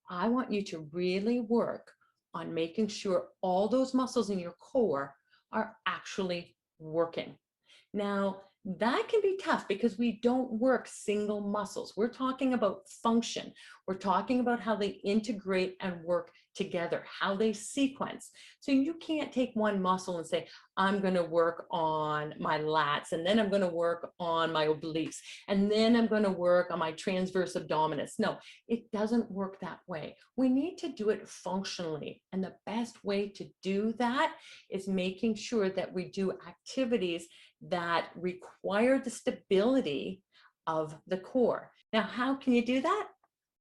I want you to really work on making sure all those muscles in your core are actually working. Now, that can be tough because we don't work single muscles. We're talking about function. We're talking about how they integrate and work together, how they sequence. So you can't take one muscle and say, I'm going to work on my lats, and then I'm going to work on my obliques, and then I'm going to work on my transverse abdominis. No, it doesn't work that way. We need to do it functionally. And the best way to do that is making sure that we do activities that require the stability of the core. Now, how can you do that?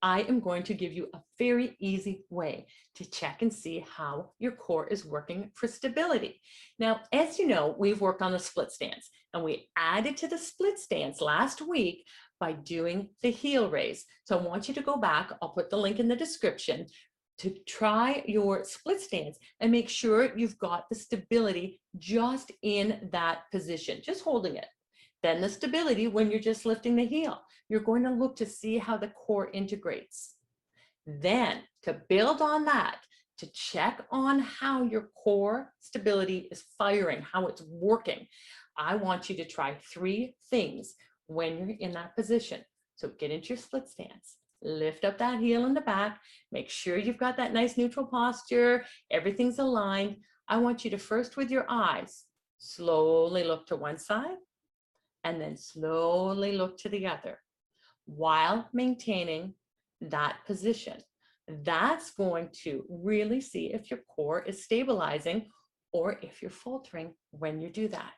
I am going to give you a very easy way to check and see how your core is working for stability. Now, as you know, we've worked on the split stance, and we added to the split stance last week by doing the heel raise. So I want you to go back. I'll put the link in the description to try your split stance and make sure you've got the stability just in that position, just holding it. Then the stability when you're just lifting the heel. You're going to look to see how the core integrates. Then to build on that, to check on how your core stability is firing, how it's working, I want you to try 3 things when you're in that position. So get into your split stance. Lift up that heel in the back. Make sure you've got that nice neutral posture. Everything's aligned. I want you to first, with your eyes, slowly look to one side and then slowly look to the other while maintaining that position. That's going to really see if your core is stabilizing or if you're faltering when you do that.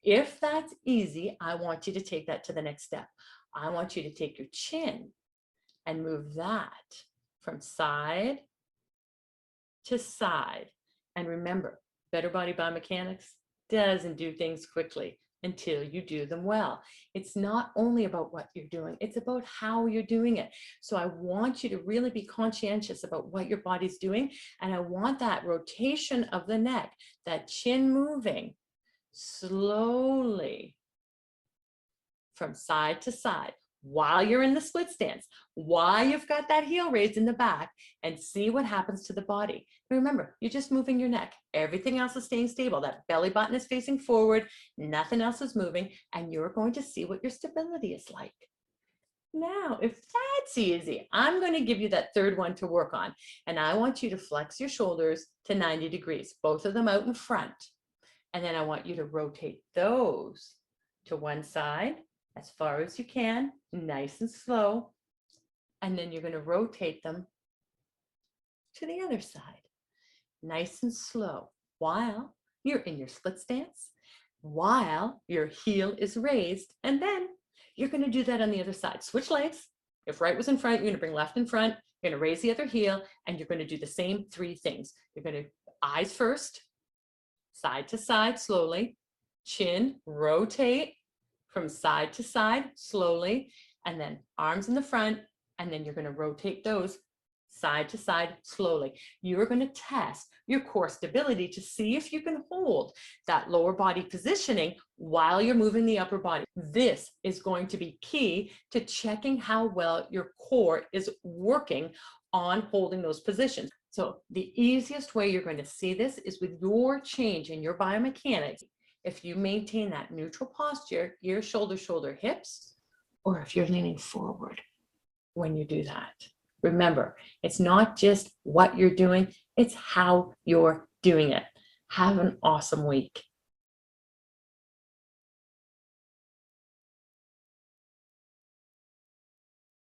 If that's easy, I want you to take that to the next step. I want you to take your chin and move that from side to side. And remember, Better Body Biomechanics doesn't do things quickly until you do them well. It's not only about what you're doing, it's about how you're doing it. So I want you to really be conscientious about what your body's doing. And I want that rotation of the neck, that chin moving slowly from side to side while you're in the split stance, while you've got that heel raised in the back, and see what happens to the body. Remember, you're just moving your neck. Everything else is staying stable. That belly button is facing forward. Nothing else is moving, and you're going to see what your stability is like. Now, if that's easy, I'm going to give you that third one to work on, and I want you to flex your shoulders to 90 degrees, both of them out in front. And then I want you to rotate those to one side as far as you can, nice and slow. And then you're going to rotate them to the other side, nice and slow, while you're in your split stance, while your heel is raised. And then you're going to do that on the other side. Switch legs. If right was in front, you're going to bring left in front. You're going to raise the other heel, and you're going to do the same 3 things. You're going to eyes first, side to side slowly, chin, rotate from side to side slowly, and then arms in the front, and then you're going to rotate those side to side slowly. You're going to test your core stability to see if you can hold that lower body positioning while you're moving the upper body. This is going to be key to checking how well your core is working on holding those positions. So the easiest way you're going to see this is with your change in your biomechanics. If you maintain that neutral posture, ear, shoulder, shoulder, hips, or if you're leaning forward when you do that. Remember, it's not just what you're doing, it's how you're doing it. Have an awesome week.